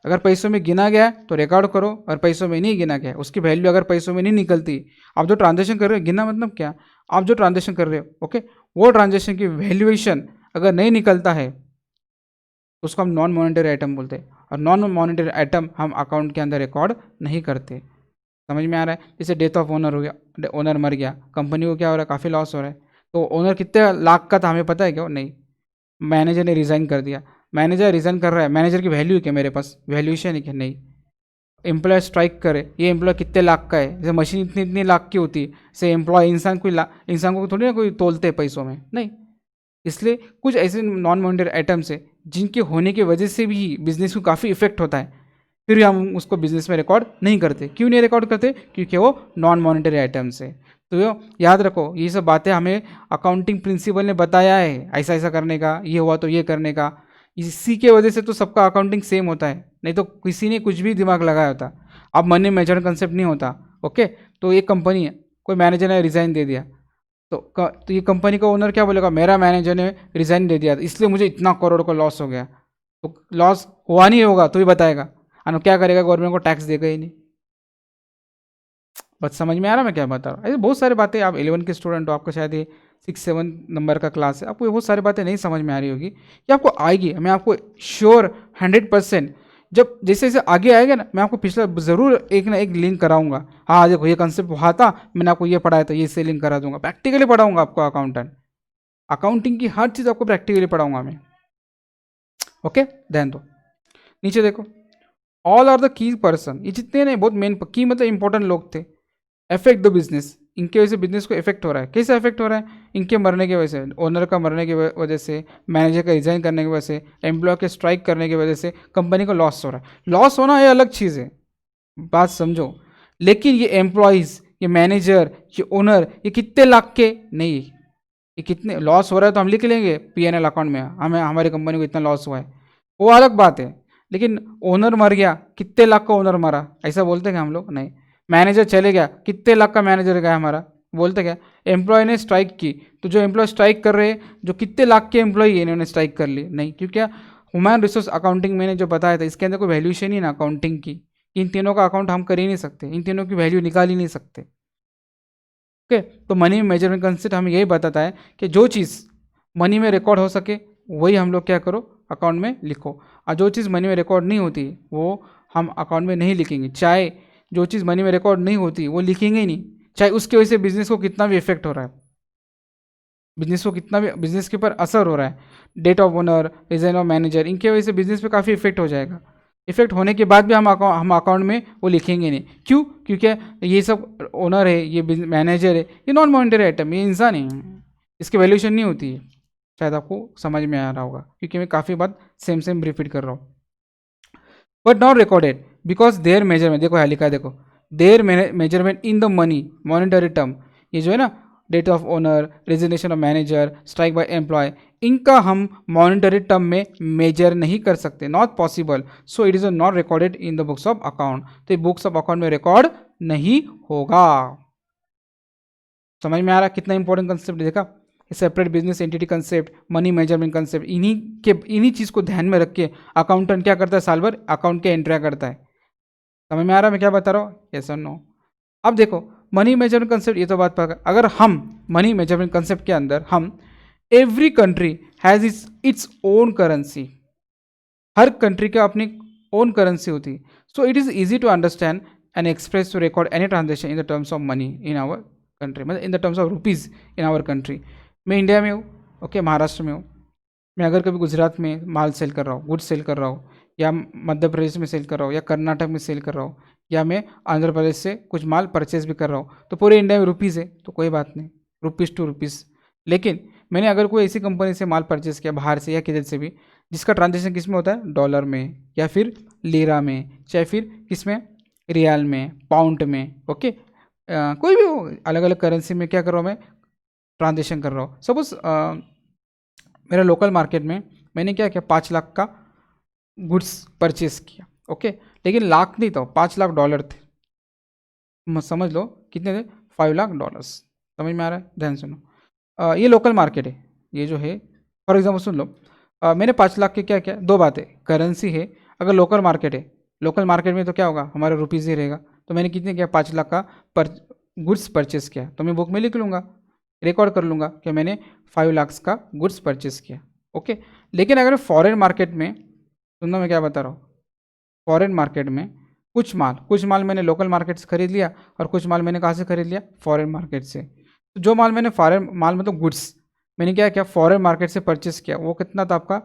अगर पैसों में गिना गया है तो रिकॉर्ड करो, और पैसों में नहीं गिना गया है, उसकी वैल्यू अगर पैसों में नहीं निकलती, आप जो ट्रांजेक्शन कर रहे हो, गिना मतलब क्या, आप जो ट्रांजेक्शन कर रहे हो, ओके, वो ट्रांजेक्शन की वैल्यूएशन अगर नहीं निकलता है तो उसको हम नॉन मॉनिटरी आइटम बोलते हैं, और नॉन मॉनिटरी आइटम हम अकाउंट के अंदर रिकॉर्ड नहीं करते। समझ में आ रहा है। जैसे डेथ ऑफ ओनर हो गया, ओनर मर गया, कंपनी को क्या हो रहा है, काफ़ी लॉस हो रहा है, तो ओनर कितने लाख का था हमें पता है क्या, नहीं। मैनेजर ने रिज़ाइन कर दिया, मैनेजर रिज़ाइन कर रहा है, मैनेजर की वैल्यू क्या मेरे पास, वैल्यूएशन है क्या, नहीं। एम्प्लॉय स्ट्राइक करे, ये एम्प्लॉय कितने लाख का है, जैसे मशीन इतनी इतनी लाख की होती है, जैसे एम्प्लॉय इंसान को थोड़ी ना कोई तोलते हैं पैसों में, नहीं। इसलिए कुछ ऐसे नॉन मॉनिटरी आइटम्स है जिनके होने की वजह से भी बिजनेस को काफ़ी इफेक्ट होता है, फिर भी हम उसको बिजनेस में रिकॉर्ड नहीं करते। क्यों नहीं रिकॉर्ड करते, क्योंकि वो नॉन मॉनिटरी आइटम्स है। तो याद रखो, ये सब बातें हमें अकाउंटिंग प्रिंसिपल ने बताया है, ऐसा ऐसा करने का, ये हुआ तो ये करने का। इसी के वजह से तो सबका अकाउंटिंग सेम होता है, नहीं तो किसी ने कुछ भी दिमाग लगाया होता। अब मनी मेजर कंसेप्ट नहीं होता, ओके। तो एक कंपनी है, कोई मैनेजर ने रिज़ाइन दे दिया, तो ये कंपनी का ओनर क्या बोलेगा, मेरा मैनेजर ने रिज़ाइन दे दिया इसलिए मुझे इतना करोड़ का लॉस हो गया। तो लॉस हुआ नहीं होगा तो भी बताएगा, और क्या करेगा, गवर्नमेंट को टैक्स देगा ही नहीं। बस समझ में आ रहा मैं क्या बता रहा हूँ। ऐसे बहुत सारी बातें, आप 11 के स्टूडेंट हो, आपका शायद ये 6-7 नंबर का क्लास है, आपको ये बहुत सारी बातें नहीं समझ में आ रही होगी, ये आपको आएगी, मैं आपको श्योर 100%, जब जैसे जैसे आगे आएगा ना, मैं आपको पिछला ज़रूर एक ना एक लिंक कराऊंगा। हाँ देखो, ये कंसेप्ट वहाँ था, मैंने आपको ये पढ़ाया था, ये से लिंक करा दूंगा, प्रैक्टिकली पढ़ाऊंगा आपको अकाउंटिंग की हर चीज़ आपको प्रैक्टिकली पढ़ाऊंगा मैं, ओके। ध्यान दो, नीचे देखो, all are the key person, ये जितने नहीं, बहुत मेन की मतलब इंपॉर्टेंट लोग थे, अफेक्ट द बिजनेस, इनके वजह से बिजनेस को इफेक्ट हो रहा है। कैसे इफेक्ट हो रहा है, इनके मरने की वजह से, ओनर का मरने की वजह से, मैनेजर का रिजाइन करने की वजह से, एम्प्लॉय के स्ट्राइक करने की वजह से कंपनी को लॉस हो रहा है। लॉस होना ये अलग चीज़ है, बात समझो। लेकिन ये एम्प्लॉयज़, ये मैनेजर, ये ओनर, ये कितने लाख के नहीं, ये कितने लॉस हो रहा है तो हम लिख लेंगे P&L अकाउंट में, हमें हमारी कंपनी को इतना लॉस हुआ है, वो अलग बात है। लेकिन ओनर मर गया, कितने लाख का ओनर मरा, ऐसा बोलते क्या हम लोग, नहीं। मैनेजर चले गया, कितने लाख का मैनेजर गया हमारा, बोलते क्या। एम्प्लॉय ने स्ट्राइक की, तो जो एम्प्लॉय स्ट्राइक कर रहे हैं, जो कितने लाख के एम्प्लॉय इन्होंने स्ट्राइक कर ली, नहीं। क्योंकि ह्यूमन रिसोर्स अकाउंटिंग मैंने जो बताया था, इसके अंदर कोई वैल्यूशन ही ना अकाउंटिंग की, इन तीनों का अकाउंट हम कर ही नहीं सकते, इन तीनों की वैल्यू निकाल ही नहीं सकते। ओके, तो मनी मेजरमेंट कंसेप्ट हमें यही बताता है कि जो चीज़ मनी में रिकॉर्ड हो सके वही हम लोग क्या करो, अकाउंट में लिखो, और जो चीज़ मनी में रिकॉर्ड नहीं होती वो हम अकाउंट में नहीं लिखेंगे। चाहे जो चीज़ मनी में रिकॉर्ड नहीं होती वो लिखेंगे ही नहीं, चाहे उसकी वजह से बिजनेस को कितना भी इफेक्ट हो रहा है, बिजनेस को कितना भी बिजनेस के ऊपर असर हो रहा है, death of owner, resign of manager, इनके वजह से बिजनेस पे काफ़ी इफेक्ट हो जाएगा। इफेक्ट होने के बाद भी हम अकाउंट में वो लिखेंगे नहीं। क्यों? क्योंकि ये सब ओनर है, ये मैनेजर है, ये नॉन मॉनिटरी आइटम, ये इंसान है, इसकी वैल्यूएशन नहीं होती है। शायद आपको समझ में आ रहा होगा, क्योंकि मैं काफ़ी बात सेम रिपीट कर रहा हूँ। But not recorded because their measurement, देखो यहाँ लिखा है, देखो their measurement in the money monetary term, ये जो है ना death of owner, resignation of manager, strike by employ, इनका हम मॉनिटरी टर्म में मेजर नहीं कर सकते, not possible, so it is not recorded in the books of account. तो ये बुक्स ऑफ अकाउंट में रिकॉर्ड नहीं होगा। समझ में आ रहा कितना इंपॉर्टेंट कंसेप्ट देखा, separate business entity concept, money measurement concept, इन्हीं चीज को ध्यान में रख के अकाउंटेंट क्या करता है, साल भर अकाउंट के एंट्रिया करता है। समझ में आ रहा है मैं क्या बता रहा हूँ, यस और नो? अब देखो मनी मेजरमेंट कंसेप्ट, ये तो बात पता, अगर हम मनी मेजरमेंट कंसेप्ट के अंदर हम every country has its own currency, हर कंट्री का अपनी ओन करेंसी होती है, so it is easy to understand and express to record any transaction in the terms of money in our country, मतलब in the terms of rupees in our country. मैं इंडिया में हूँ, ओके, महाराष्ट्र में हूँ, मैं अगर कभी गुजरात में माल सेल कर रहा हूँ, गुड्स सेल कर रहा हूँ, या मध्य प्रदेश में सेल कर रहा हूँ, या कर्नाटक में सेल कर रहा हूँ, या मैं आंध्र प्रदेश से कुछ माल परचेज भी कर रहा हूँ, तो पूरे इंडिया में रुपीज़ है तो कोई बात नहीं, रुपीज़ टू रुपीज़। लेकिन मैंने अगर कोई ऐसी कंपनी से माल परचेज किया बाहर से या किधर से भी, जिसका ट्रांजेक्शन किस में होता है, डॉलर में, या फिर लीरा में, चाहे फिर किस में, रियाल में, पाउंड में, ओके, कोई भी हो, अलग अलग करेंसी में क्या कर रहा हूँ मैं, ट्रांजेक्शन कर रहा हूँ। सपोज मेरा लोकल मार्केट में मैंने क्या किया, 5 लाख का गुड्स परचेस किया, ओके, लेकिन लाख नहीं था, 5 लाख डॉलर थे, समझ लो कितने थे, 5 लाख डॉलर्स। समझ में आ रहा है, ध्यान सुनो, ये लोकल मार्केट है, ये जो है फॉर एग्जाम्पल सुन लो, मैंने 5 लाख के क्या किया, दो बातें, करेंसी है, अगर लोकल मार्केट है, लोकल मार्केट में तो क्या होगा, हमारा रुपीज़ ही रहेगा, तो मैंने कितने किया, 5 लाख का गुड्स परचेस किया, तो मैं बुक में लिख लूँगा, रिकॉर्ड कर लूँगा कि मैंने 5 लाख का गुड्स परचेस किया, ओके। लेकिन अगर फॉरेन मार्केट में, सुनना मैं क्या बता रहा हूँ, फॉरेन मार्केट में कुछ माल मैंने लोकल मार्केट से खरीद लिया, और कुछ माल मैंने कहाँ से खरीद लिया, फॉरेन मार्केट से। तो जो माल मैंने फॉरेन माल मतलब गुड्स मैंने क्या किया, फॉरेन मार्केट से परचेस किया, वो कितना था आपका,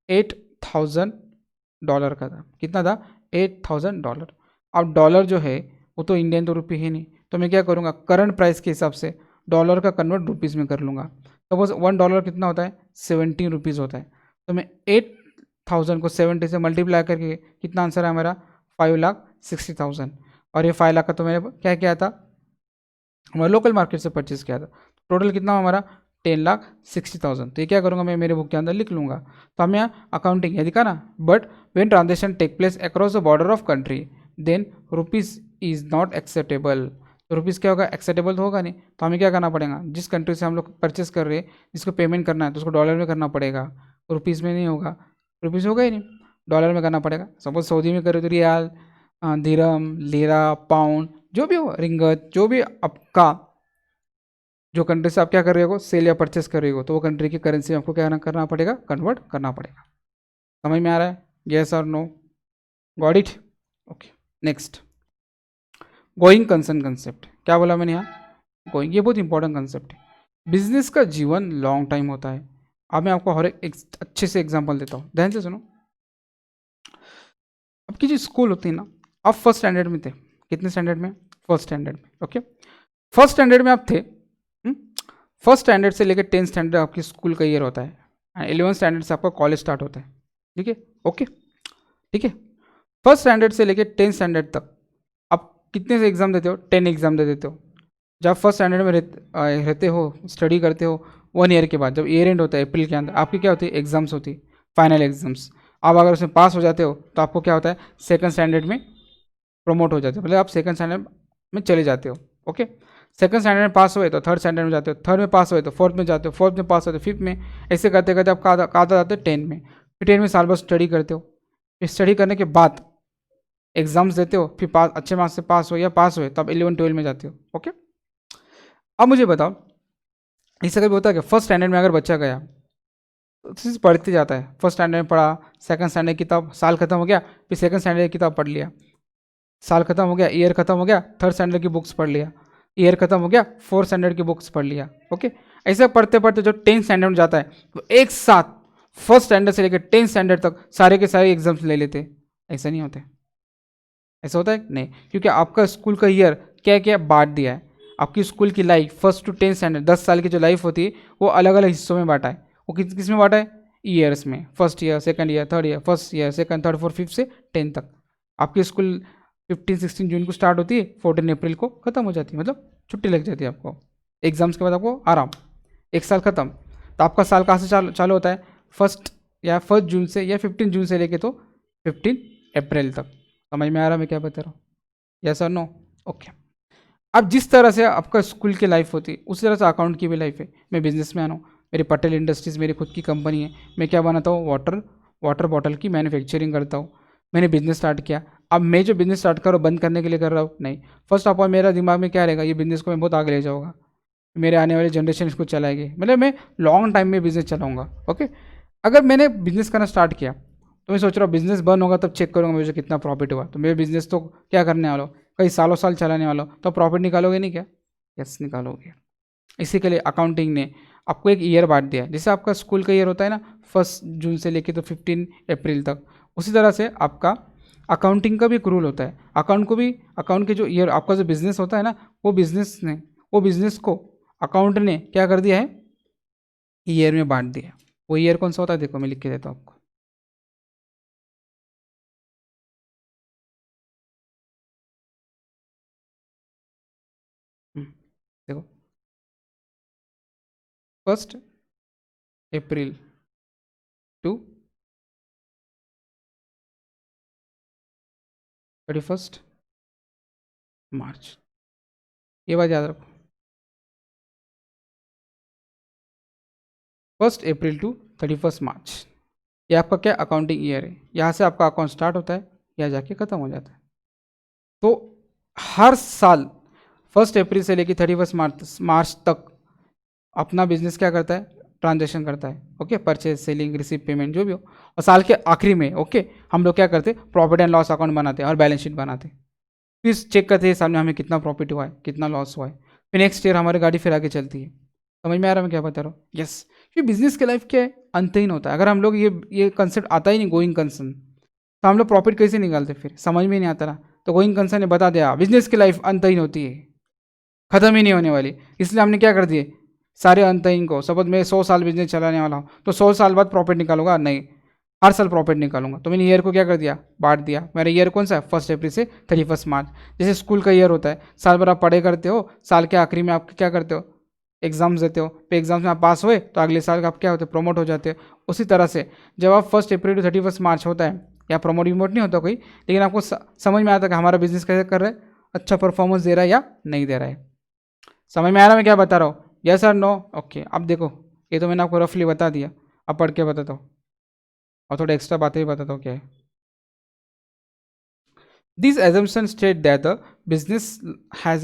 $8,000 का था। कितना था, $8,000। अब डॉलर जो है वो तो इंडियन तो रुपये है नहीं, तो मैं क्या करूँगा, करंट प्राइस के हिसाब से डॉलर का कन्वर्ट रुपीज़ में कर लूँगा। सपोज $1 कितना होता है, 17 रुपीज़ होता है, तो मैं 8,000 को 70 से मल्टीप्लाई करके कितना आंसर है हमारा, 5,60,000। और ये 5 लाख का तो मैंने क्या किया था, हमारा लोकल मार्केट से परचेज किया था, टोटल कितना हमारा 10,60,000। तो ये क्या करूँगा मैं, मेरे बुक के अंदर लिख लूँगा। तो हम यहाँ अकाउंटिंग ये दिखा ना, but when transaction take place across the border of country then rupees is not acceptable. तो रुपीज़ क्या होगा, एक्सेप्टेबल तो होगा नहीं, तो हमें क्या करना पड़ेगा, जिस कंट्री से हम लोग परचेस कर रहे हैं, जिसको पेमेंट करना है तो उसको डॉलर में करना पड़ेगा, रुपीज़ में नहीं होगा, रुपीज़ होगा ही नहीं, डॉलर में करना पड़ेगा। सपोज सऊदी में करे तो रियाल, दिरहम, लीरा, पाउंड, जो भी हो, रिंगत, जो भी आपका जो कंट्री से आप क्या कर रहे हो, सेल या परचेस कर रहे हो, तो वो कंट्री की करेंसी में आपको क्या करना पड़ेगा, कन्वर्ट करना पड़ेगा। समझ में आ रहा है, यस और no, got it, okay. Next, going concern concept, क्या बोला मैंने यहाँ, गोइंग, ये बहुत इंपॉर्टेंट कंसेप्ट है। बिजनेस का जीवन लॉन्ग टाइम होता है। अब मैं आपको हर एक अच्छे से एग्जांपल देता हूँ, ध्यान से सुनो। आपकी जो स्कूल होती है ना, आप फर्स्ट स्टैंडर्ड में थे, कितने स्टैंडर्ड में, फर्स्ट स्टैंडर्ड में, ओके, फर्स्ट स्टैंडर्ड में आप थे, फर्स्ट स्टैंडर्ड से लेकर 10th स्टैंडर्ड आपकी स्कूल का ईयर होता है, 11th स्टैंडर्ड से आपका कॉलेज स्टार्ट होता है, ठीक है, ओके, ठीक है। फर्स्ट स्टैंडर्ड से लेकर 10th स्टैंडर्ड तक आप कितने से एग्जाम देते हो, 10 एग्जाम दे देते हो। जब फर्स्ट स्टैंडर्ड में रहते हो, स्टडी करते हो, 1 ईयर के बाद जब ईयर एंड होता है अप्रैल के अंदर, आपकी क्या होती है, एग्जाम्स होती है, फाइनल एग्जाम्स। आप अगर उसमें पास हो जाते हो तो आपको क्या होता है, सेकंड स्टैंडर्ड में प्रमोट हो जाते हो, मतलब आप सेकंड स्टैंडर्ड में चले जाते हो, ओके। सेकंड स्टैंडर्ड में पास हुए तो थर्ड स्टैंडर्ड में जाते हो, थर्ड में पास हुए तो फोर्थ में जाते हो, फोर्थ में पास हुए तो फिफ्थ में, ऐसे करते करते आप कहाँ जाते हो, 10 में। फिर 10 में साल भर स्टडी करते हो, फिर स्टडी करने के बाद एग्जाम्स देते हो, फिर पास अच्छे मार्क्स से पास हो या पास हुए तो आप 11-12 में जाते हो। ओके, अब मुझे बताओ, इससे कभी होता है कि फर्स्ट स्टैंडर्ड में अगर बच्चा गया तो चीज़ पढ़ते जाता है, फर्स्ट स्टैंडर्ड में पढ़ा, सेकंड स्टैंडर्ड की किताब, साल खत्म हो गया, फिर सेकंड स्टैंडर्ड की किताब पढ़ लिया, साल खत्म हो गया, ईयर खत्म हो गया, थर्ड स्टैंडर्ड की बुक्स पढ़ लिया, ईयर खत्म हो गया, फोर्थ स्टैंडर्ड की बुक्स पढ़ लिया। ओके, ऐसे पढ़ते पढ़ते जो 10th स्टैंडर्ड में जाता है तो एक साथ फर्स्ट स्टैंडर्ड से लेकर 10th स्टैंडर्ड तक सारे के सारे एग्जाम्स ले लेते। ऐसा नहीं होते, ऐसा होता है नहीं, क्योंकि आपका स्कूल का ईयर क्या क्या बांट दिया है। आपकी स्कूल की life first to 10th standard 10 साल की जो लाइफ होती है वो अलग अलग हिस्सों में बांटा है। वो किस में बांटा है? ईयर्स में, first year, second year, third year, first year, second, third, fourth, fifth से 10 तक। आपकी स्कूल 15-16 जून को स्टार्ट होती है, 14 अप्रैल को खत्म हो जाती है, मतलब छुट्टी लग जाती है आपको, एग्जाम्स के बाद आपको आराम, एक साल खत्म। तो आपका साल कहाँ से चालू होता है? फर्स्ट जून से या 15 जून से लेके तो 15 अप्रैल तक। समझ में आ रहा मैं क्या बता रहा हूँ? यस और नो? ओके। अब जिस तरह से आपका स्कूल की लाइफ होती है उसी तरह से अकाउंट की भी लाइफ है। मैं बिजनेस मैन हूँ, मेरी पटेल इंडस्ट्रीज़ मेरी खुद की कंपनी है। मैं क्या बनाता हूँ? वाटर बॉटल की मैन्युफैक्चरिंग करता हूँ। मैंने बिजनेस स्टार्ट किया। अब मैं जो बिजनेस स्टार्ट कर रहा हूँ बंद करने के लिए कर रहा हूँ? नहीं। फर्स्ट ऑफ ऑल मेरा दिमाग में क्या रहेगा? ये बिजनेस को मैं बहुत आगे ले जाऊँगा, मेरे आने वाली जनरेशन इसको चलाएगी, मतलब मैं लॉन्ग टाइम में बिजनेस चलाऊँगा। ओके, अगर मैंने बिजनेस करना स्टार्ट किया तो मैं सोच रहा हूँ बिजनेस बंद होगा तब चेक करूँगा मुझे कितना प्रॉफिट हुआ। तो मेरे बिजनेस तो क्या करने वाला हो, कई सालों साल चलाने वाला हो, तो प्रॉफिट निकालोगे नहीं क्या? यस, निकालोगे। इसी के लिए अकाउंटिंग ने आपको एक ईयर बांट दिया है। जैसे आपका स्कूल का ईयर होता है ना, 1 जून से लेके तो 15 अप्रैल तक, उसी तरह से आपका अकाउंटिंग का भी एक रूल होता है। अकाउंट के जो ईयर आपका जो बिजनेस होता है ना, वो बिजनेस को अकाउंट ने क्या कर दिया है? ईयर में बांट दिया है। वो ईयर कौन सा होता है? देखो मैं लिख के देता हूँ आपको। देखो, 1 अप्रैल टू 31 मार्च, ये बात याद रखो। 1 अप्रैल टू 31 मार्च, ये आपका क्या अकाउंटिंग ईयर है। यहाँ से आपका अकाउंट स्टार्ट होता है, यहाँ जाके ख़त्म हो जाता है। तो हर साल 1 अप्रैल से लेकर 31 मार्च तक अपना बिजनेस क्या करता है? ट्रांजेक्शन करता है। Okay, purchase, selling, receive, payment जो भी हो। और साल के आखिरी में ओके हम लोग क्या करते हैं? प्रॉफिट एंड लॉस अकाउंट बनाते हैं और बैलेंस शीट बनाते हैं। फिर चेक करते हैं साल में हमें कितना प्रॉफिट हुआ है, कितना लॉस हुआ है। फिर नेक्स्ट ईयर हमारी गाड़ी फिर आगे चलती है। समझ में आ रहा है मैं क्या बता रहा हूँ? यस। ये बिजनेस की लाइफ क्या है? अंतहीन होता है। अगर हम लोग ये कंसेप्ट आता ही नहीं, गोइंग कंसर्न, तो हम लोग प्रॉफिट कैसे निकालते? फिर समझ में नहीं आता ना। तो गोइंग कंसर्न ने बता दिया बिजनेस की लाइफ अंतहीन होती है, खत्म ही नहीं होने वाली। इसलिए हमने क्या कर दिए? सारे अंतहीन को, सपोज मैं 100 साल बिजनेस चलाने वाला हूँ तो 100 साल बाद प्रॉफिट निकालूंगा? नहीं, हर साल प्रॉफिट निकालूंगा। तो मैंने ईयर को क्या कर दिया? बांट दिया। मेरा ईयर कौन सा है? 1 अप्रैल से 31 मार्च। जैसे स्कूल का ईयर होता है, साल भर आप पढ़ाई करते हो, साल के आखिरी में आप क्या करते हो? एग्जाम्स देते हो, फिर एग्जाम्स में आप पास हुए तो अगले साल का आप क्या होते? प्रमोट हो जाते हो। उसी तरह से जब आप 1 अप्रैल टू 31 मार्च होता है, या प्रमोट विमोट नहीं होता कोई, लेकिन आपको समझ में आता है कि हमारा बिजनेस कैसे कर रहा है, अच्छा परफॉर्मेंस दे रहा है या नहीं दे रहा है। समझ में आ रहा है मैं क्या बता रहा हूँ? यस और नो? ओके, अब देखो, ये तो मैंने आपको रफली बता दिया, अब पढ़ के बताता हूँ और थोड़ा एक्स्ट्रा बातें भी बताता हूँ क्या है। This assumption state that the business has a